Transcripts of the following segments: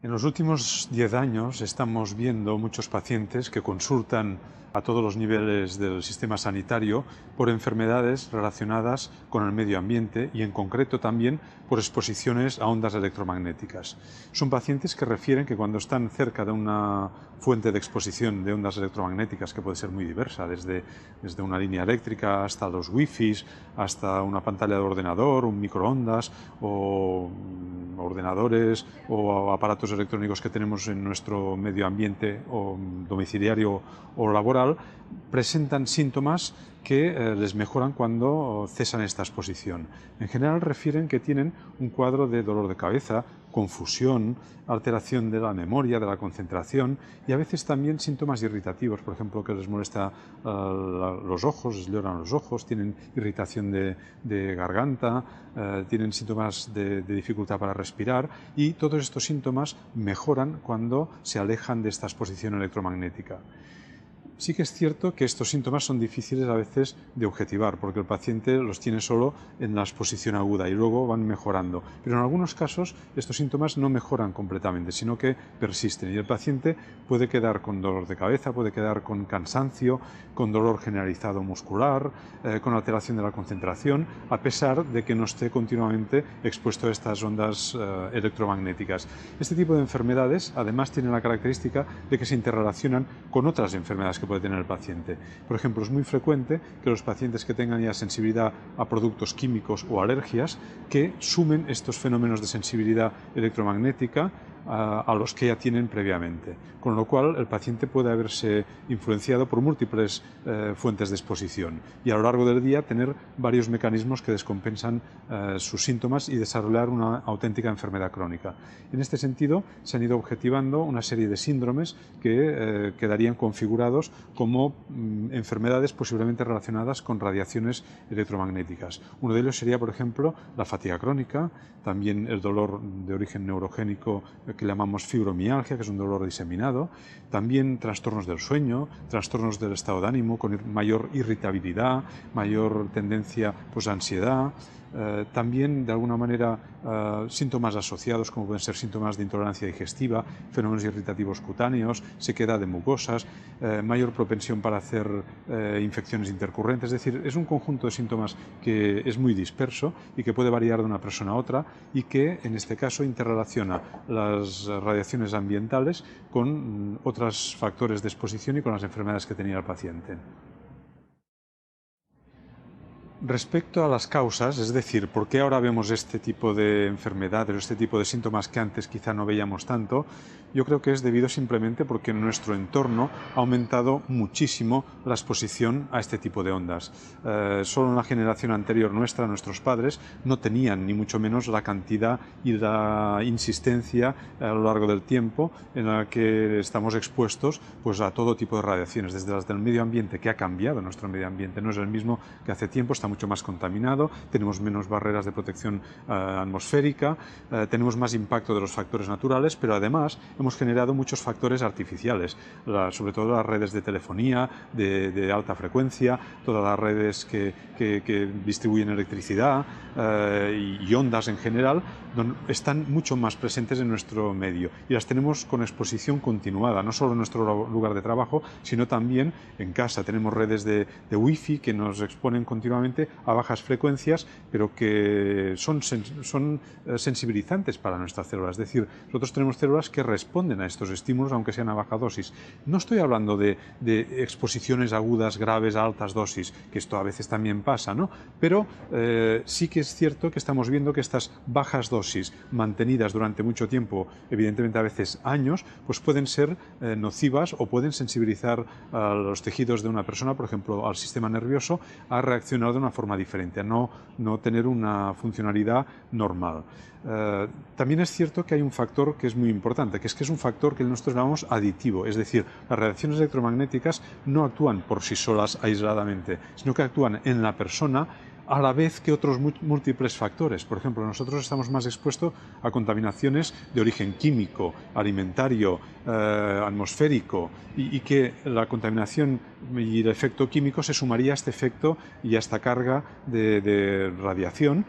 En los últimos 10 años estamos viendo muchos pacientes que consultan a todos los niveles del sistema sanitario por enfermedades relacionadas con el medio ambiente y en concreto también por exposiciones a ondas electromagnéticas. Son pacientes que refieren que cuando están cerca de una fuente de exposición de ondas electromagnéticas, que puede ser muy diversa, desde una línea eléctrica hasta los wifi, hasta una pantalla de ordenador, un microondas o ordenadores o aparatos electrónicos que tenemos en nuestro medio ambiente o domiciliario o laboral, presentan síntomas que les mejoran cuando cesan esta exposición. En general refieren que tienen un cuadro de dolor de cabeza, confusión, alteración de la memoria, de la concentración y a veces también síntomas irritativos, por ejemplo, que les molesta los ojos, les lloran los ojos, tienen irritación de garganta, tienen síntomas de dificultad para respirar y todos estos síntomas mejoran cuando se alejan de esta exposición electromagnética. Sí que es cierto que estos síntomas son difíciles a veces de objetivar, porque el paciente los tiene solo en la exposición aguda y luego van mejorando. Pero en algunos casos estos síntomas no mejoran completamente, sino que persisten y el paciente puede quedar con dolor de cabeza, puede quedar con cansancio, con dolor generalizado muscular, con alteración de la concentración, a pesar de que no esté continuamente expuesto a estas ondas electromagnéticas. Este tipo de enfermedades además tienen la característica de que se interrelacionan con otras enfermedades que puede tener el paciente. Por ejemplo, es muy frecuente que los pacientes que tengan ya sensibilidad a productos químicos o alergias, que sumen estos fenómenos de sensibilidad electromagnética a los que ya tienen previamente, con lo cual el paciente puede haberse influenciado por múltiples fuentes de exposición y a lo largo del día tener varios mecanismos que descompensan sus síntomas y desarrollar una auténtica enfermedad crónica. En este sentido, se han ido objetivando una serie de síndromes que quedarían configurados como enfermedades posiblemente relacionadas con radiaciones electromagnéticas. Uno de ellos sería, por ejemplo, la fatiga crónica, también el dolor de origen neurogénico que llamamos fibromialgia, que es un dolor diseminado, también trastornos del sueño, trastornos del estado de ánimo con mayor irritabilidad, mayor tendencia a ansiedad, también de alguna manera síntomas asociados como pueden ser síntomas de intolerancia digestiva, fenómenos irritativos cutáneos, sequedad de mucosas, mayor propensión para hacer infecciones intercurrentes. Es decir, es un conjunto de síntomas que es muy disperso y que puede variar de una persona a otra y que en este caso interrelaciona las radiaciones ambientales con otros factores de exposición y con las enfermedades que tenía el paciente. Respecto a las causas, es decir, ¿por qué ahora vemos este tipo de enfermedades, este tipo de síntomas que antes quizá no veíamos tanto? Yo creo que es debido simplemente porque en nuestro entorno ha aumentado muchísimo la exposición a este tipo de ondas. Solo en la generación anterior nuestra, nuestros padres, no tenían ni mucho menos la cantidad y la insistencia a lo largo del tiempo en la que estamos expuestos a todo tipo de radiaciones, desde las del medio ambiente, que ha cambiado nuestro medio ambiente, no es el mismo que hace tiempo, estamos mucho más contaminado, tenemos menos barreras de protección atmosférica, tenemos más impacto de los factores naturales, pero además hemos generado muchos factores artificiales, sobre todo las redes de telefonía de alta frecuencia, todas las redes que distribuyen electricidad y ondas en general, están mucho más presentes en nuestro medio y las tenemos con exposición continuada, no solo en nuestro lugar de trabajo, sino también en casa. Tenemos redes de wifi que nos exponen continuamente a bajas frecuencias, pero que son sensibilizantes para nuestras células. Es decir, nosotros tenemos células que responden a estos estímulos, aunque sean a baja dosis. No estoy hablando de exposiciones agudas, graves, a altas dosis, que esto a veces también pasa, ¿no? Pero sí que es cierto que estamos viendo que estas bajas dosis mantenidas durante mucho tiempo, evidentemente a veces años, pues pueden ser nocivas o pueden sensibilizar a los tejidos de una persona, por ejemplo, al sistema nervioso, a reaccionar de una forma diferente, a no tener una funcionalidad normal. También es cierto que hay un factor que es muy importante, que es un factor que nosotros llamamos aditivo, es decir, las radiaciones electromagnéticas no actúan por sí solas aisladamente, sino que actúan en la persona a la vez que otros múltiples factores. Por ejemplo, nosotros estamos más expuestos a contaminaciones de origen químico, alimentario, atmosférico, y que la contaminación y el efecto químico se sumaría a este efecto y a esta carga de radiación,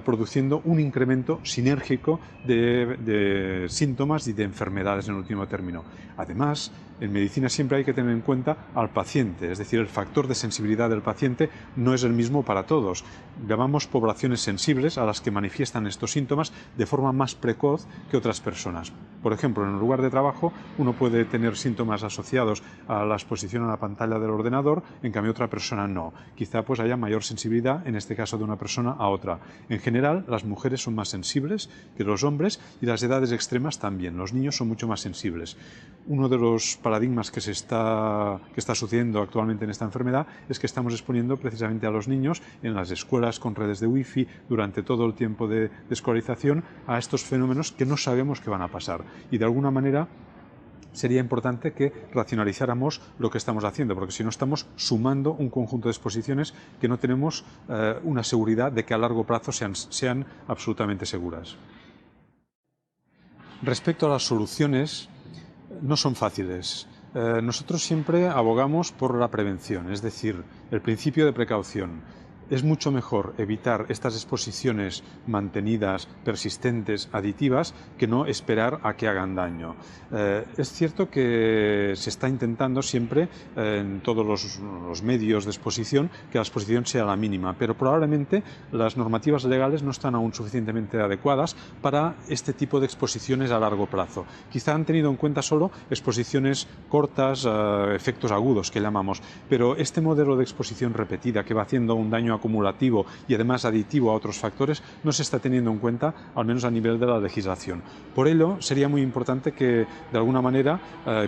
produciendo un incremento sinérgico de síntomas y de enfermedades en último término. Además, en medicina siempre hay que tener en cuenta al paciente, es decir, el factor de sensibilidad del paciente no es el mismo para todos. Llamamos poblaciones sensibles a las que manifiestan estos síntomas de forma más precoz que otras personas. Por ejemplo, en el lugar de trabajo uno puede tener síntomas asociados a la exposición a la pantalla del ordenador, en cambio otra persona no. Quizá pues haya mayor sensibilidad, en este caso de una persona a otra. En general, las mujeres son más sensibles que los hombres y las edades extremas también. Los niños son mucho más sensibles. Uno de los paradigmas que está sucediendo actualmente en esta enfermedad es que estamos exponiendo precisamente a los niños en las escuelas con redes de wifi durante todo el tiempo de escolarización a estos fenómenos que no sabemos qué van a pasar. Y de alguna manera sería importante que racionalizáramos lo que estamos haciendo, porque si no estamos sumando un conjunto de exposiciones que no tenemos una seguridad de que a largo plazo sean absolutamente seguras. Respecto a las soluciones, no son fáciles. Nosotros siempre abogamos por la prevención, es decir, el principio de precaución. Es mucho mejor evitar estas exposiciones mantenidas, persistentes, aditivas, que no esperar a que hagan daño. Es cierto que se está intentando siempre en todos los medios de exposición que la exposición sea la mínima, pero probablemente las normativas legales no están aún suficientemente adecuadas para este tipo de exposiciones a largo plazo. Quizá han tenido en cuenta solo exposiciones cortas, efectos agudos que llamamos, pero este modelo de exposición repetida que va haciendo un daño acumulativo y además aditivo a otros factores no se está teniendo en cuenta, al menos a nivel de la legislación. Por ello, sería muy importante que, de alguna manera,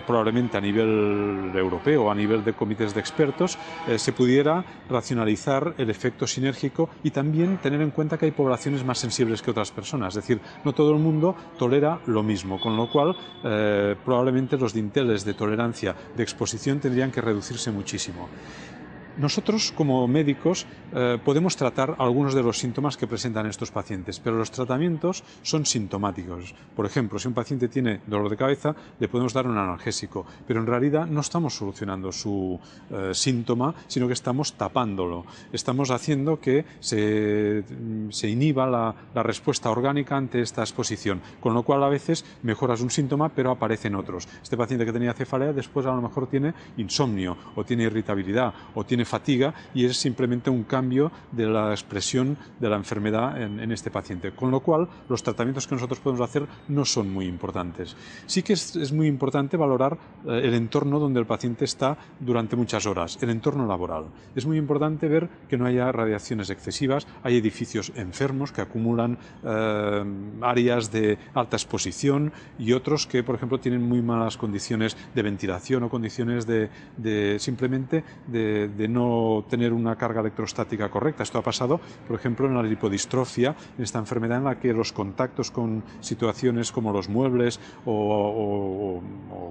probablemente a nivel europeo o a nivel de comités de expertos, se pudiera racionalizar el efecto sinérgico y también tener en cuenta que hay poblaciones más sensibles que otras personas. Es decir, no todo el mundo tolera lo mismo, con lo cual probablemente los dinteles de tolerancia de exposición tendrían que reducirse muchísimo. Nosotros, como médicos, podemos tratar algunos de los síntomas que presentan estos pacientes, pero los tratamientos son sintomáticos. Por ejemplo, si un paciente tiene dolor de cabeza, le podemos dar un analgésico, pero en realidad no estamos solucionando su síntoma, sino que estamos tapándolo. Estamos haciendo que se inhiba la respuesta orgánica ante esta exposición, con lo cual a veces mejoras un síntoma, pero aparecen otros. Este paciente que tenía cefalea, después a lo mejor tiene insomnio, o tiene irritabilidad, o tiene fatiga, y es simplemente un cambio de la expresión de la enfermedad en este paciente, con lo cual los tratamientos que nosotros podemos hacer no son muy importantes. Sí que es muy importante valorar el entorno donde el paciente está durante muchas horas, el entorno laboral. Es muy importante ver que no haya radiaciones excesivas, hay edificios enfermos que acumulan áreas de alta exposición y otros que, por ejemplo, tienen muy malas condiciones de ventilación o condiciones simplemente de no tener una carga electrostática correcta. Esto ha pasado, por ejemplo, en la lipodistrofia, en esta enfermedad en la que los contactos con situaciones como los muebles o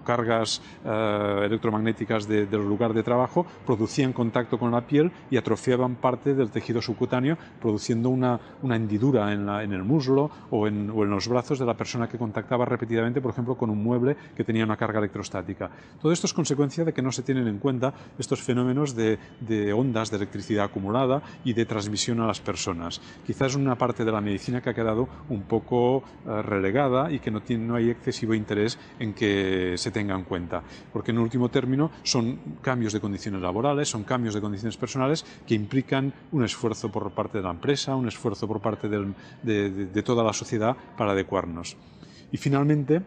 cargas electromagnéticas del lugar de trabajo producían contacto con la piel y atrofiaban parte del tejido subcutáneo, produciendo una hendidura en el muslo o en los brazos de la persona que contactaba repetidamente, por ejemplo, con un mueble que tenía una carga electrostática. Todo esto es consecuencia de que no se tienen en cuenta estos fenómenos de ondas de electricidad acumulada y de transmisión a las personas. Quizás es una parte de la medicina que ha quedado un poco relegada y que no hay excesivo interés en que se tenga en cuenta, porque en último término son cambios de condiciones laborales, son cambios de condiciones personales que implican un esfuerzo por parte de la empresa, un esfuerzo por parte de toda la sociedad para adecuarnos. Y finalmente,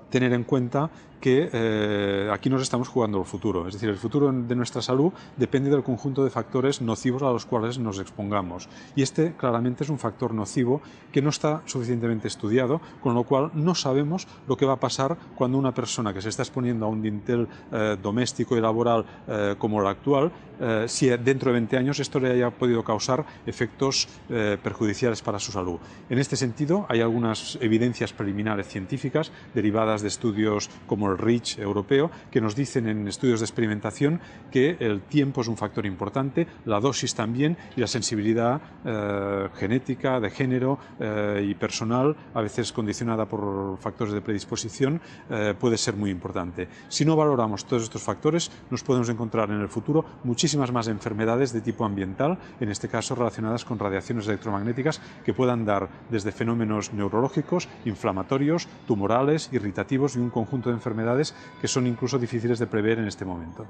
tener en cuenta que aquí nos estamos jugando el futuro, es decir, el futuro de nuestra salud depende del conjunto de factores nocivos a los cuales nos expongamos, y este claramente es un factor nocivo que no está suficientemente estudiado, con lo cual no sabemos lo que va a pasar cuando una persona que se está exponiendo a un dintel doméstico y laboral como el actual, si dentro de 20 años esto le haya podido causar efectos perjudiciales para su salud. En este sentido, hay algunas evidencias preliminares científicas derivadas de estudios como como el REACH europeo, que nos dicen en estudios de experimentación que el tiempo es un factor importante, la dosis también, y la sensibilidad genética, de género y personal, a veces condicionada por factores de predisposición, puede ser muy importante. Si no valoramos todos estos factores, nos podemos encontrar en el futuro muchísimas más enfermedades de tipo ambiental, en este caso relacionadas con radiaciones electromagnéticas, que puedan dar desde fenómenos neurológicos, inflamatorios, tumorales, irritativos y un conjunto de enfermedades que son incluso difíciles de prever en este momento.